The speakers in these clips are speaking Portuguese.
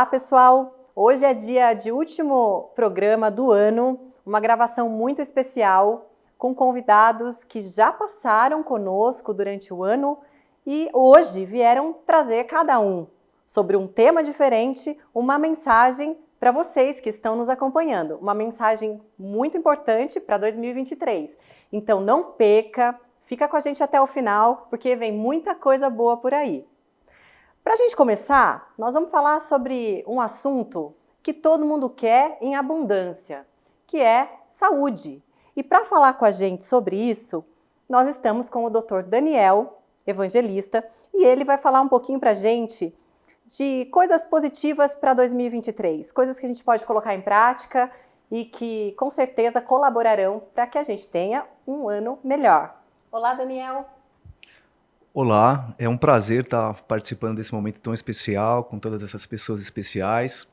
Olá, pessoal! Hoje é dia de último programa do ano, uma gravação muito especial com convidados que já passaram conosco durante o ano e hoje vieram trazer cada um, sobre um tema diferente, uma mensagem para vocês que estão nos acompanhando. Uma mensagem muito importante para 2023. Então não perca, fica com a gente até o final, porque vem muita coisa boa por aí. Para a gente começar, nós vamos falar sobre um assunto que todo mundo quer em abundância, que é saúde. E para falar com a gente sobre isso, nós estamos com o Dr. Daniel, evangelista, e ele vai falar um pouquinho para a gente de coisas positivas para 2023, coisas que a gente pode colocar em prática e que com certeza colaborarão para que a gente tenha um ano melhor. Olá, Daniel! Olá, é um prazer estar participando desse momento tão especial, com todas essas pessoas especiais.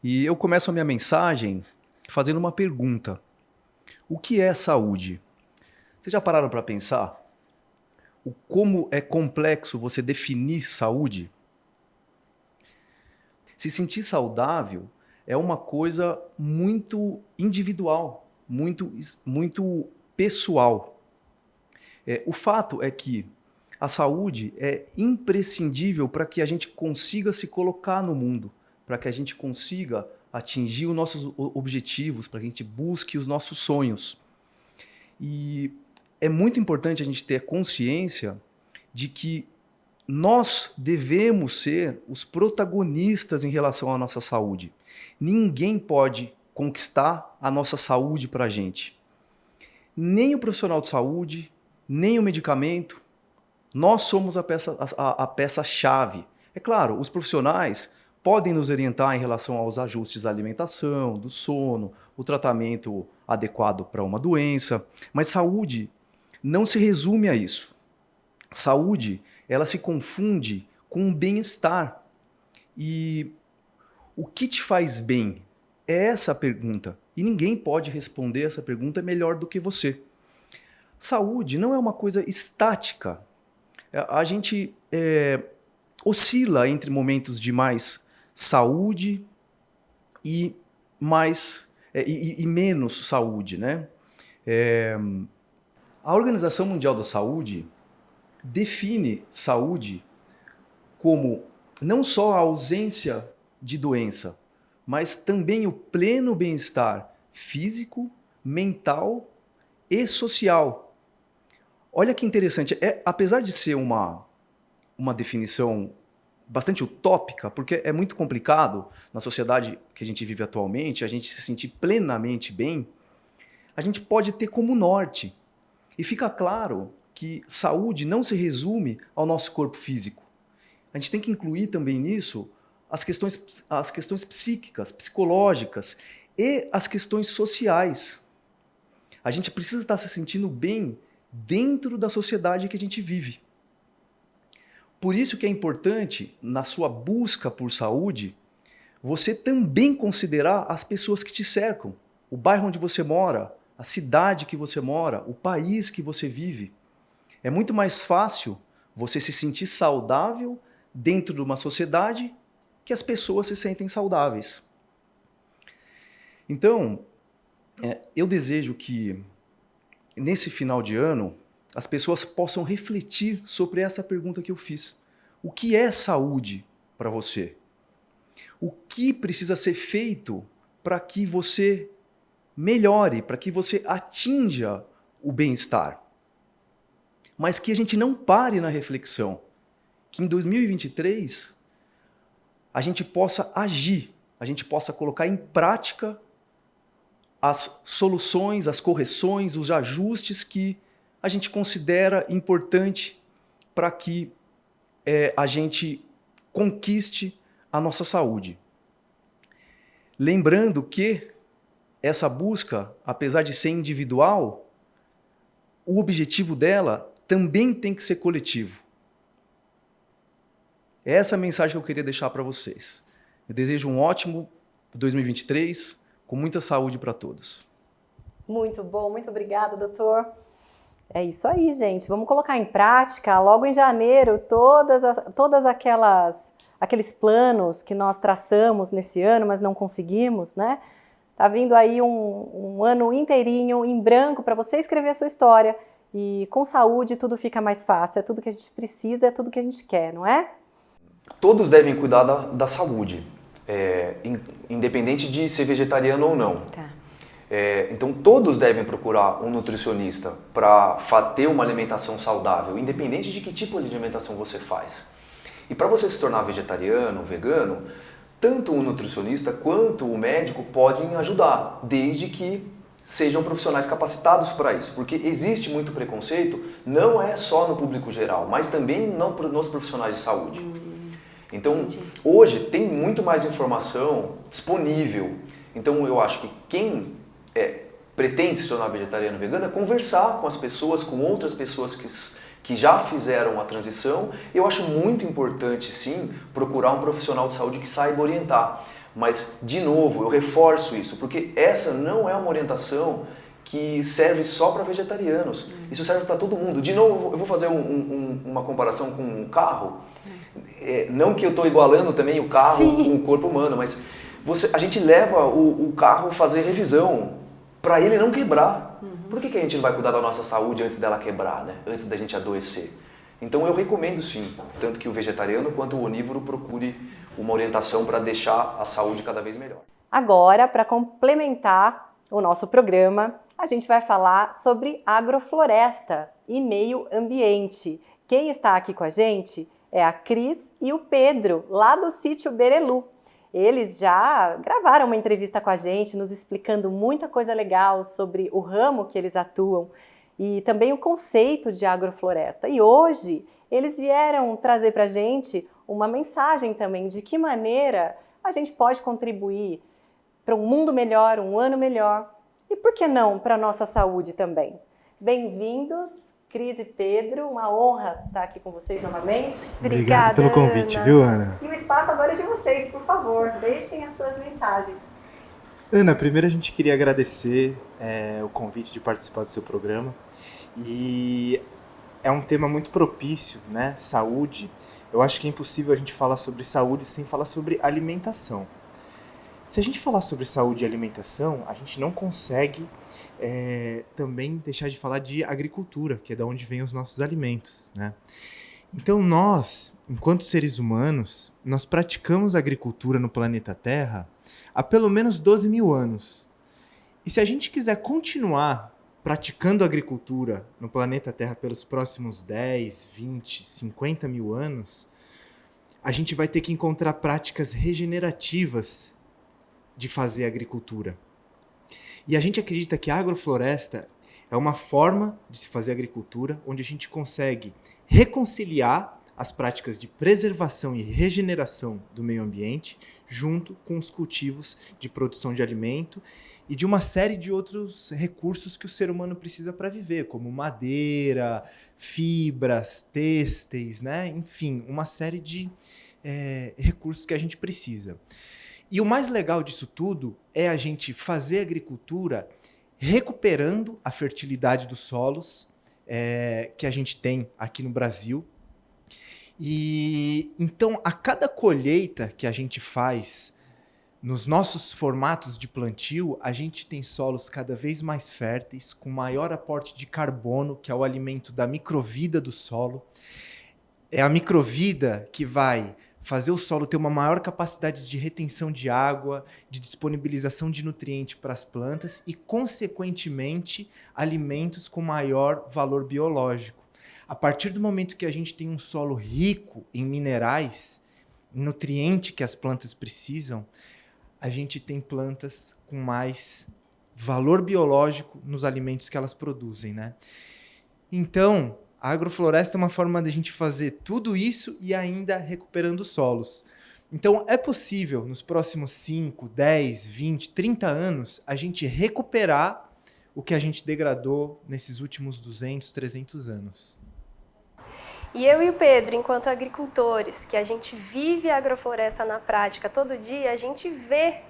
E eu começo a minha mensagem fazendo uma pergunta. O que é saúde? Vocês já pararam para pensar? Como é complexo você definir saúde? Se sentir saudável é uma coisa muito individual, muito pessoal. O fato é que a saúde é imprescindível para que a gente consiga se colocar no mundo, para que a gente consiga atingir os nossos objetivos, para que a gente busque os nossos sonhos. E é muito importante a gente ter consciência de que nós devemos ser os protagonistas em relação à nossa saúde. Ninguém pode conquistar a nossa saúde para a gente. Nem o profissional de saúde, nem o medicamento. Nós somos a peça-chave. É claro, os profissionais podem nos orientar em relação aos ajustes da alimentação, do sono, o tratamento adequado para uma doença, mas saúde não se resume a isso. Saúde, ela se confunde com bem-estar. E o que te faz bem? É essa a pergunta. E ninguém pode responder essa pergunta melhor do que você. Saúde não é uma coisa estática. A gente oscila entre momentos de mais saúde e menos saúde, né? A Organização Mundial da Saúde define saúde como não só a ausência de doença, mas também o pleno bem-estar físico, mental e social. Olha que interessante, apesar de ser uma definição bastante utópica, porque é muito complicado na sociedade que a gente vive atualmente, a gente se sentir plenamente bem, a gente pode ter como norte. E fica claro que saúde não se resume ao nosso corpo físico. A gente tem que incluir também nisso as questões psíquicas, psicológicas e as questões sociais. A gente precisa estar se sentindo bem dentro da sociedade que a gente vive. Por isso que é importante, na sua busca por saúde, você também considerar as pessoas que te cercam, o bairro onde você mora, a cidade que você mora, o país que você vive. É muito mais fácil você se sentir saudável dentro de uma sociedade que as pessoas se sentem saudáveis. Então, eu desejo que nesse final de ano, as pessoas possam refletir sobre essa pergunta que eu fiz. O que é saúde para você? O que precisa ser feito para que você melhore, para que você atinja o bem-estar? Mas que a gente não pare na reflexão. Que em 2023 a gente possa agir, a gente possa colocar em prática as soluções, as correções, os ajustes que a gente considera importante para que a gente conquiste a nossa saúde. Lembrando que essa busca, apesar de ser individual, o objetivo dela também tem que ser coletivo. É essa a mensagem que eu queria deixar para vocês. Eu desejo um ótimo 2023, com muita saúde para todos. Muito bom, muito obrigada, doutor. É isso aí, gente. Vamos colocar em prática, logo em janeiro, todas aquelas aqueles planos que nós traçamos nesse ano, mas não conseguimos, né? Tá vindo aí um ano inteirinho em branco para você escrever a sua história. E com saúde tudo fica mais fácil, é tudo que a gente precisa, é tudo que a gente quer, não é? Todos devem cuidar da saúde, independente de ser vegetariano ou não. Tá. Então todos devem procurar um nutricionista para ter uma alimentação saudável, independente de que tipo de alimentação você faz. E para você se tornar vegetariano, vegano, tanto o nutricionista quanto o médico podem ajudar, desde que sejam profissionais capacitados para isso, porque existe muito preconceito, não é só no público geral, mas também nos profissionais de saúde. Então, hoje tem muito mais informação disponível. Então, eu acho que quem pretende se tornar vegetariano ou vegano é conversar com as pessoas, com outras pessoas que já fizeram a transição. Eu acho muito importante, sim, procurar um profissional de saúde que saiba orientar. Mas, de novo, eu reforço isso, porque essa não é uma orientação que serve só para vegetarianos. Isso serve para todo mundo. De novo, eu vou fazer uma comparação com um carro. Não que eu estou igualando também o carro com o corpo humano, mas a gente leva o carro fazer revisão para ele não quebrar. Por que a gente não vai cuidar da nossa saúde antes dela quebrar, né? Antes da gente adoecer? Então eu recomendo sim, tanto que o vegetariano quanto o onívoro procure uma orientação para deixar a saúde cada vez melhor. Agora, para complementar o nosso programa, a gente vai falar sobre agrofloresta e meio ambiente. Quem está aqui com a gente é a Cris e o Pedro, lá do sítio Berelu. Eles já gravaram uma entrevista com a gente, nos explicando muita coisa legal sobre o ramo que eles atuam e também o conceito de agrofloresta. E hoje eles vieram trazer para a gente uma mensagem também de que maneira a gente pode contribuir para um mundo melhor, um ano melhor e, por que não, para a nossa saúde também. Bem-vindos, Cris e Pedro, uma honra estar aqui com vocês novamente. Obrigado pelo convite, Ana. viu, Ana? E o espaço agora é de vocês, por favor, deixem as suas mensagens. Ana, primeiro a gente queria agradecer o convite de participar do seu programa. E é um tema muito propício, né? Saúde. Eu acho que é impossível a gente falar sobre saúde sem falar sobre alimentação. Se a gente falar sobre saúde e alimentação, a gente não consegue também deixar de falar de agricultura, que é de onde vêm os nossos alimentos, né? Então nós, enquanto seres humanos, nós praticamos agricultura no planeta Terra há pelo menos 12 mil anos. E se a gente quiser continuar praticando agricultura no planeta Terra pelos próximos 10, 20, 50 mil anos, a gente vai ter que encontrar práticas regenerativas de fazer agricultura. E a gente acredita que a agrofloresta é uma forma de se fazer agricultura onde a gente consegue reconciliar as práticas de preservação e regeneração do meio ambiente junto com os cultivos de produção de alimento e de uma série de outros recursos que o ser humano precisa para viver, como madeira, fibras, têxteis, né? Enfim, uma série de recursos que a gente precisa. E o mais legal disso tudo é a gente fazer agricultura recuperando a fertilidade dos solos que a gente tem aqui no Brasil. E então, a cada colheita que a gente faz nos nossos formatos de plantio, a gente tem solos cada vez mais férteis, com maior aporte de carbono, que é o alimento da microvida do solo. É a microvida que vai fazer o solo ter uma maior capacidade de retenção de água, de disponibilização de nutrientes para as plantas e, consequentemente, alimentos com maior valor biológico. A partir do momento que a gente tem um solo rico em minerais, em nutrientes que as plantas precisam, a gente tem plantas com mais valor biológico nos alimentos que elas produzem, né? Então, a agrofloresta é uma forma de a gente fazer tudo isso e ainda recuperando solos. Então, é possível, nos próximos 5, 10, 20, 30 anos, a gente recuperar o que a gente degradou nesses últimos 200, 300 anos. E eu e o Pedro, enquanto agricultores, que a gente vive a agrofloresta na prática todo dia, a gente vê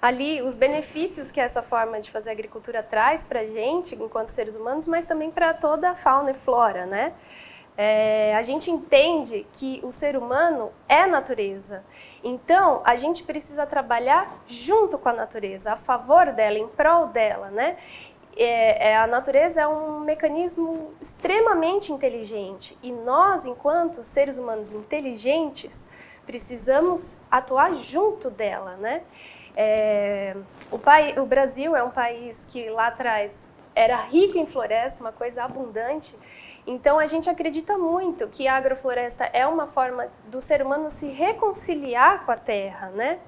ali os benefícios que essa forma de fazer agricultura traz para a gente, enquanto seres humanos, mas também para toda a fauna e flora, né? A gente entende que o ser humano é natureza. Então, a gente precisa trabalhar junto com a natureza, a favor dela, em prol dela, né? A natureza é um mecanismo extremamente inteligente e nós, enquanto seres humanos inteligentes, precisamos atuar junto dela, né? O Brasil é um país que lá atrás era rico em floresta, uma coisa abundante. Então a gente acredita muito que a agrofloresta é uma forma do ser humano se reconciliar com a terra, né?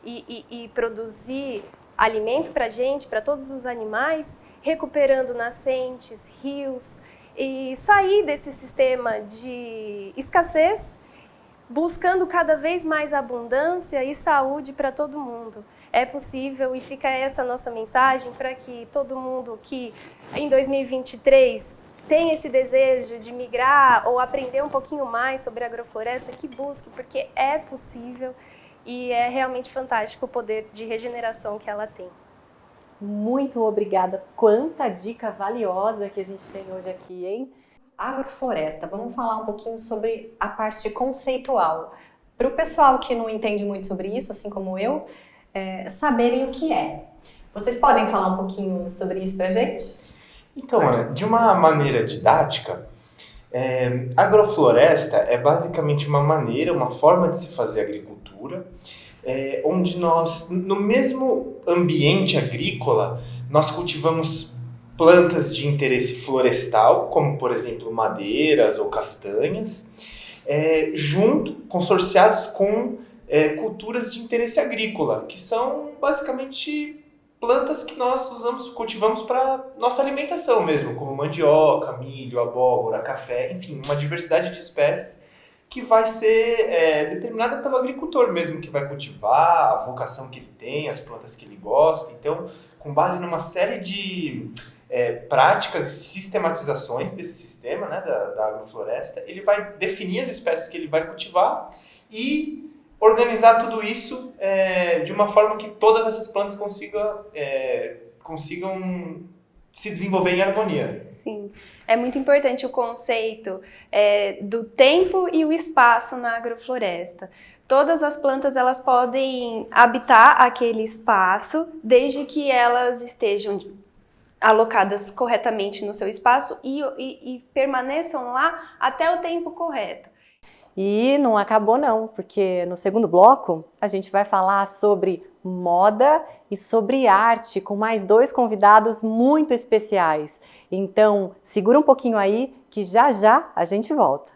E produzir alimento para a gente, para todos os animais, recuperando nascentes, rios e sair desse sistema de escassez, buscando cada vez mais abundância e saúde para todo mundo. É possível e fica essa nossa mensagem para que todo mundo que em 2023 tem esse desejo de migrar ou aprender um pouquinho mais sobre a agrofloresta, que busque, porque é possível e é realmente fantástico o poder de regeneração que ela tem. Muito obrigada. Quanta dica valiosa que a gente tem hoje aqui, hein? Agrofloresta, vamos falar um pouquinho sobre a parte conceitual. Para o pessoal que não entende muito sobre isso, assim como eu, saberem o que é. Vocês podem falar um pouquinho sobre isso para a gente? Então, Ana, de uma maneira didática, agrofloresta é basicamente uma forma de se fazer agricultura, onde nós, no mesmo ambiente agrícola, nós cultivamos plantas de interesse florestal, como por exemplo madeiras ou castanhas, consorciados com culturas de interesse agrícola, que são basicamente plantas que nós cultivamos para nossa alimentação mesmo, como mandioca, milho, abóbora, café, enfim, uma diversidade de espécies que vai ser determinada pelo agricultor mesmo, que vai cultivar, a vocação que ele tem, as plantas que ele gosta. Então, com base numa série de práticas e sistematizações desse sistema, né, da agrofloresta, ele vai definir as espécies que ele vai cultivar e organizar tudo isso de uma forma que todas essas plantas consigam se desenvolver em harmonia. Sim, é muito importante o conceito do tempo e o espaço na agrofloresta. Todas as plantas elas podem habitar aquele espaço desde que elas estejam alocadas corretamente no seu espaço e permaneçam lá até o tempo correto. E não acabou não, porque no segundo bloco a gente vai falar sobre moda e sobre arte com mais 2 convidados muito especiais. Então segura um pouquinho aí que já já a gente volta.